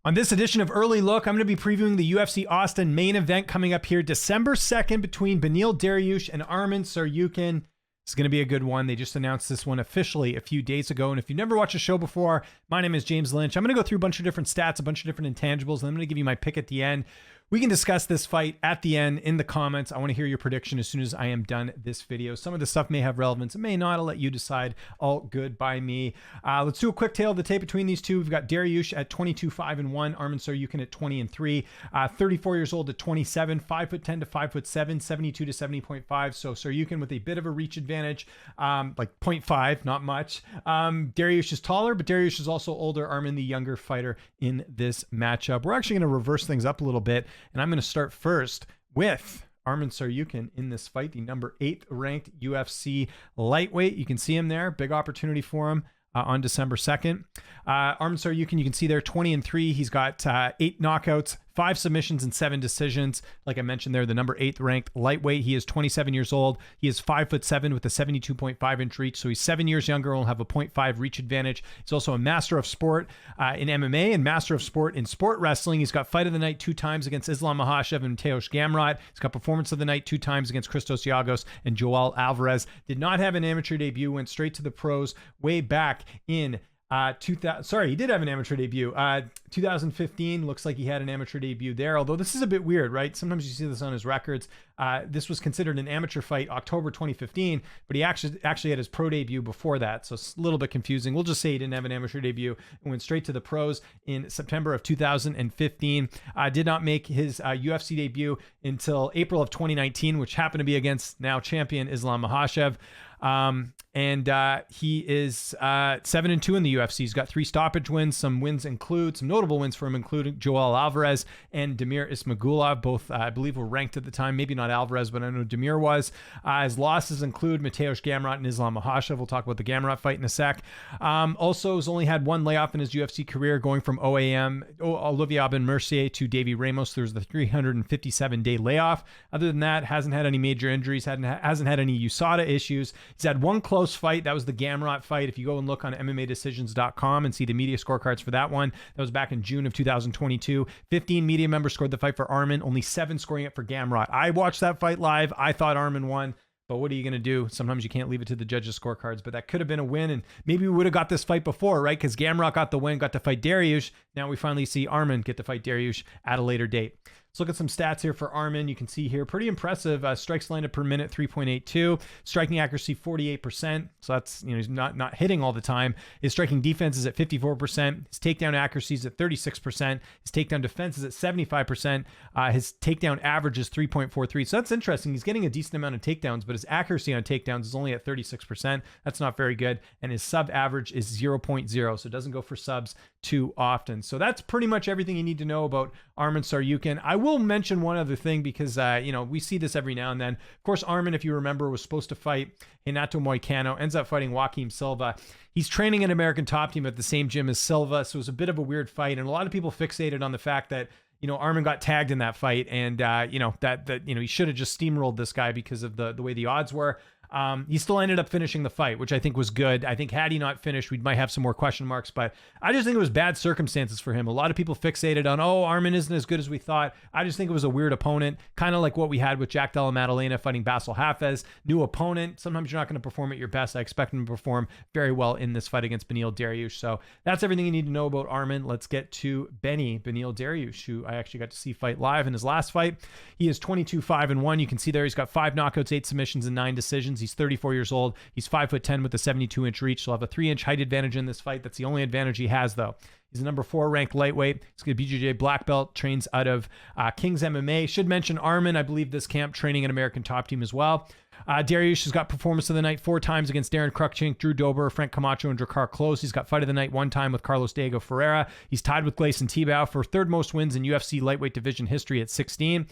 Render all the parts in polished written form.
On this edition of Early Look, I'm going to be previewing the UFC Austin main event coming up here December 2nd between Beneil Dariush and Arman Tsarukyan. It's going to be a good one. They just announced this one officially a few days ago. And if you've never watched the show before, my name is James Lynch. I'm going to go through a bunch of different stats, a bunch of different intangibles, and I'm going to give you my pick at the end. We can discuss this fight at the end in the comments. I want to hear your prediction as soon as I am done this video. Some of the stuff may have relevance. It may not. I'll let you decide. All good by me. Let's do a quick tale of the tape between these two. We've got Dariush at 22-5-1, Arman Tsarukyan at 20-3, 34 years old at 27, 5'10" to 5'7", 72 to 70.5. So Tsarukyan with a bit of a reach advantage, like 0.5, not much. Dariush is taller, but Dariush is also older. Arman, the younger fighter in this matchup. We're actually going to reverse things up a little bit. And I'm going to start first with Arman Tsarukyan in this fight, the number 8th ranked UFC lightweight. You can see him there. Big opportunity for him on December 2nd. Arman Tsarukyan, you can see there, 20-3. He's got 8 knockouts, 5 submissions, and 7 decisions. Like I mentioned there, the number 8th ranked lightweight. He is 27 years old. He is 5'7" with a 72.5 inch reach. So he's 7 years younger and will have a 0.5 reach advantage. He's also a master of sport in MMA and master of sport in sport wrestling. He's got fight of the night 2 times against Islam Makhachev and Mateusz Gamrot. He's got performance of the night 2 times against Christos Giagos and Joel Alvarez. Did not have an amateur debut, went straight to the pros way back in he did have an amateur debut. 2015, looks like he had an amateur debut there, although this is a bit weird, right? Sometimes you see this on his records. This was considered an amateur fight October 2015, but he actually had his pro debut before that, so it's a little bit confusing. We'll just say he didn't have an amateur debut and went straight to the pros in September of 2015. Did not make his UFC debut until April of 2019, which happened to be against now champion Islam Makhachev. He is 7-2 in the UFC. He's got 3 stoppage wins. Some notable wins for him, including Joel Alvarez and Damir Ismagulov. Both, I believe, were ranked at the time. Maybe not Alvarez, but I know Damir was. His losses include Mateusz Gamrot and Islam Makhachev. We'll talk about the Gamrot fight in a sec. Also, has only had 1 layoff in his UFC career, going from Olivier Aubin-Mercier to Davy Ramos. There's the 357-day layoff. Other than that, hasn't had any major injuries, hasn't had any USADA issues. He's had 1 close fight. That was the Gamrot fight. If you go and look on MMAdecisions.com and see the media scorecards for that one, that was back in June of 2022. 15 media members scored the fight for Arman, only 7 scoring it for Gamrot. I watched that fight live. I thought Arman won. But what are you going to do? Sometimes you can't leave it to the judges' scorecards, but that could have been a win, and maybe we would have got this fight before, right? Because Gamrot got the win, got to fight Dariush. Now we finally see Arman get to fight Dariush at a later date. Let's look at some stats here for Arman. You can see here, pretty impressive. Strikes landed per minute, 3.82. Striking accuracy, 48%. So that's, he's not hitting all the time. His striking defense is at 54%. His takedown accuracy is at 36%. His takedown defense is at 75%. His takedown average is 3.43. So that's interesting. He's getting a decent amount of takedowns, but his accuracy on takedowns is only at 36%. That's not very good. And his sub average is 0.0. So it doesn't go for subs too often. So that's pretty much everything you need to know about Arman Tsarukyan. I will mention one other thing because, we see this every now and then. Of course, Arman, if you remember, was supposed to fight Renato Moicano, ends up fighting Joaquim Silva. He's training an American top team at the same gym as Silva, so it was a bit of a weird fight. And a lot of people fixated on the fact that, Arman got tagged in that fight and, he should have just steamrolled this guy because of the way the odds were. He still ended up finishing the fight, which I think was good. I think had he not finished, we might have some more question marks, but I just think it was bad circumstances for him. A lot of people fixated on, Arman isn't as good as we thought. I just think it was a weird opponent, kind of like what we had with Jack Della Maddalena fighting Basil Hafez. New opponent. Sometimes you're not going to perform at your best. I expect him to perform very well in this fight against Beneil Dariush. So that's everything you need to know about Arman. Let's get to Beneil Dariush, who I actually got to see fight live in his last fight. He is 22-5-1. You can see there he's got 5 knockouts, 8 submissions, and 9 decisions. He's 34 years old. He's 5'10" with a 72-inch reach. So he'll have a 3-inch height advantage in this fight. That's the only advantage he has, though. He's a number 4 ranked lightweight. He's going to BJJ black belt, trains out of King's MMA. Should mention Arman, I believe this camp training an American top team as well. Dariush has got performance of the night 4 times against Darren Cruikshank, Drew Dober, Frank Camacho, and Drakkar Klose. He's got fight of the night 1 time with Carlos Diego Ferreira. He's tied with Gleison Tibau for 3rd most wins in UFC lightweight division history at 16.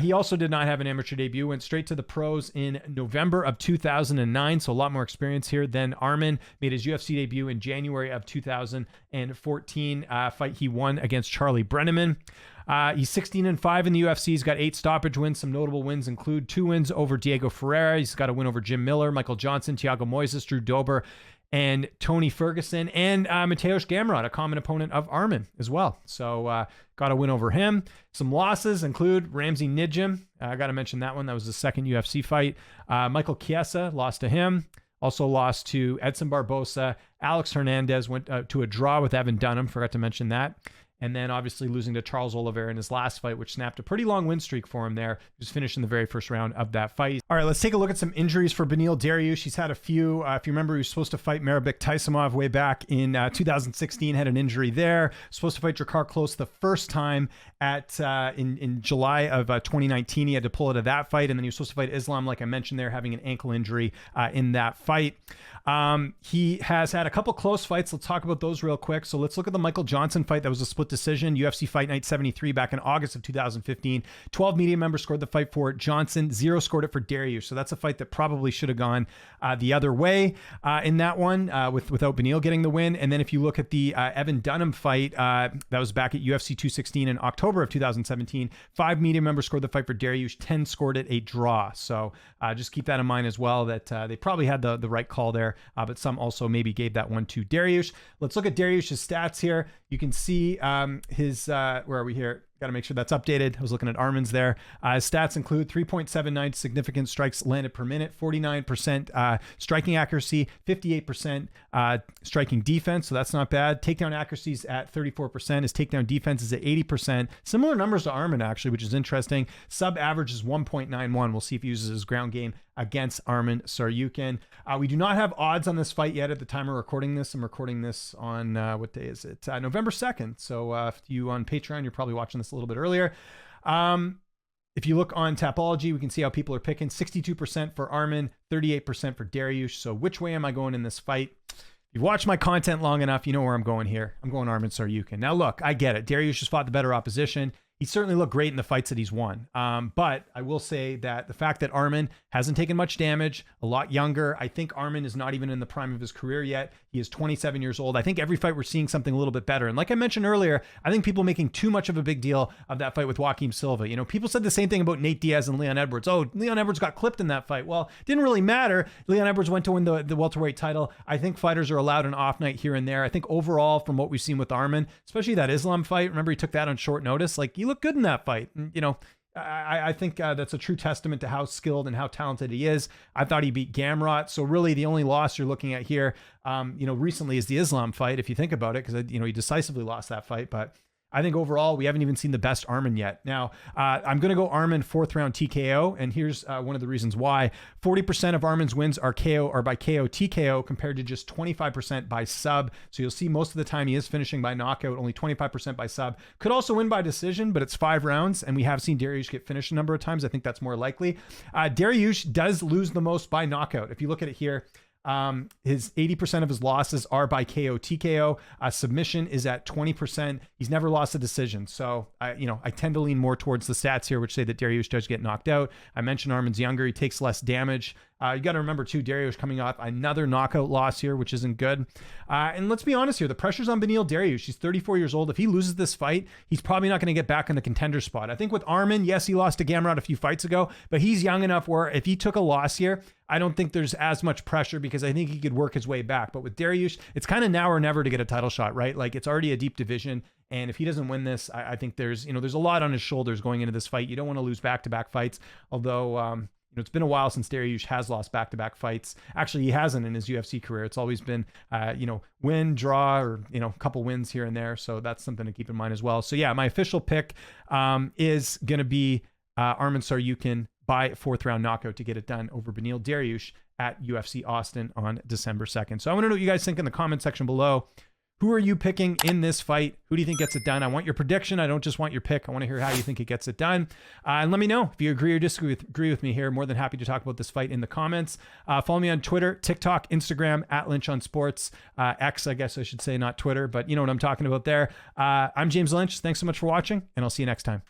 He also did not have an amateur debut, went straight to the pros in November of 2009, so a lot more experience here than Arman. Made his UFC debut in January of 2014, fight he won against Charlie Brenneman. He's 16-5 in the UFC. He's got 8 stoppage wins. Some notable wins include 2 wins over Diego Ferreira. He's got a win over Jim Miller, Michael Johnson, Thiago Moises, Drew Dober, and Tony Ferguson, and Mateusz Gamrot, a common opponent of Arman as well. So got a win over him. Some losses include Ramsey Nijem. I got to mention that one. That was the second UFC fight. Michael Chiesa lost to him. Also lost to Edson Barbosa. Alex Hernandez went to a draw with Evan Dunham. Forgot to mention that. And then obviously losing to Charles Oliveira in his last fight, which snapped a pretty long win streak for him there. He was finished in the very first round of that fight. All right, let's take a look at some injuries for Beneil Dariush. He's had a few. If you remember, he was supposed to fight Marbek Taisimov way back in 2016, had an injury there. Supposed to fight Drakkar Klose the first time in July of 2019. He had to pull out of that fight, and then he was supposed to fight Islam, like I mentioned there, having an ankle injury in that fight. He has had a couple close fights. Let's talk about those real quick. So let's look at the Michael Johnson fight. That was a split decision, UFC Fight Night 73 back in August of 2015. 12 media members scored the fight for Johnson. 0 scored it for Dariush. So that's a fight that probably should have gone the other way in that one without Beneil getting the win. And then if you look at the Evan Dunham fight, that was back at UFC 216 in October of 2017. 5 media members scored the fight for Dariush. 10 scored it a draw. So just keep that in mind as well, that they probably had the right call there. But some also maybe gave that one to Dariush. Let's look at Dariush's stats here. You can see his, where are we here? Got to make sure that's updated. I was looking at Arman's there. His stats include 3.79 significant strikes landed per minute, 49% striking accuracy, 58% striking defense. So that's not bad. Takedown accuracies at 34%. His takedown defense is at 80%. Similar numbers to Arman, actually, which is interesting. Sub average is 1.91. We'll see if he uses his ground game against Arman Tsarukyan. We do not have odds on this fight yet at the time of recording this. I'm recording this on, what day is it? November 2nd. So if you on Patreon, you're probably watching this a little bit earlier. If you look on Tapology, we can see how people are picking. 62% for Arman, 38% for Dariush. So which way am I going in this fight? If you've watched my content long enough, you know where I'm going here. I'm going Arman Tsarukyan. Now look, I get it. Dariush has fought the better opposition. He certainly looked great in the fights that he's won. But I will say that the fact that Arman hasn't taken much damage, a lot younger. I think Arman is not even in the prime of his career yet. He is 27 years old. I think every fight we're seeing something a little bit better. And like I mentioned earlier, I think people making too much of a big deal of that fight with Joaquim Silva. You know, people said the same thing about Nate Diaz and Leon Edwards. Oh, Leon Edwards got clipped in that fight. Well, it didn't really matter. Leon Edwards went to win the welterweight title. I think fighters are allowed an off night here and there. I think overall, from what we've seen with Arman, especially that Islam fight, remember he took that on short notice. Like, he looked good in that fight. You know, I think that's a true testament to how skilled and how talented he is. I thought he beat Gamrot. So really the only loss you're looking at here, recently is the Islam fight, if you think about it, because, he decisively lost that fight. But I think overall, we haven't even seen the best Arman yet. Now, I'm going to go Arman 4th round TKO, and here's one of the reasons why. 40% of Arman's wins are by KO TKO compared to just 25% by sub. So you'll see most of the time he is finishing by knockout, only 25% by sub. Could also win by decision, but it's 5 rounds, and we have seen Dariush get finished a number of times. I think that's more likely. Dariush does lose the most by knockout. If you look at it here, his 80% of his losses are by KO TKO. Submission is at 20%. He's never lost a decision. So I tend to lean more towards the stats here, which say that Dariush does get knocked out. I mentioned Arman's younger. He takes less damage. You got to remember too, Dariush coming off another knockout loss here, which isn't good. And let's be honest here, the pressure's on Beneil Dariush. He's 34 years old. If he loses this fight, he's probably not going to get back in the contender spot. I think with Arman, yes, he lost to Gamrot a few fights ago, but he's young enough where if he took a loss here, I don't think there's as much pressure because I think he could work his way back. But with Dariush, it's kind of now or never to get a title shot, right? Like, it's already a deep division. And if he doesn't win this, I think there's a lot on his shoulders going into this fight. You don't want to lose back-to-back fights, although, it's been a while since Dariush has lost back-to-back fights. Actually, he hasn't in his UFC career. It's always been, win, draw, or, a couple wins here and there. So that's something to keep in mind as well. So yeah, my official pick is going to be Arman Tsarukyan by 4th round knockout to get it done over Beneil Dariush at UFC Austin on December 2nd. So I want to know what you guys think in the comment section below. Who are you picking in this fight? Who do you think gets it done? I want your prediction. I don't just want your pick. I want to hear how you think it gets it done. And let me know if you agree or disagree with me here. More than happy to talk about this fight in the comments. Follow me on Twitter, TikTok, Instagram, at Lynch on Sports. X, I guess I should say, not Twitter, but you know what I'm talking about there. I'm James Lynch. Thanks so much for watching, and I'll see you next time.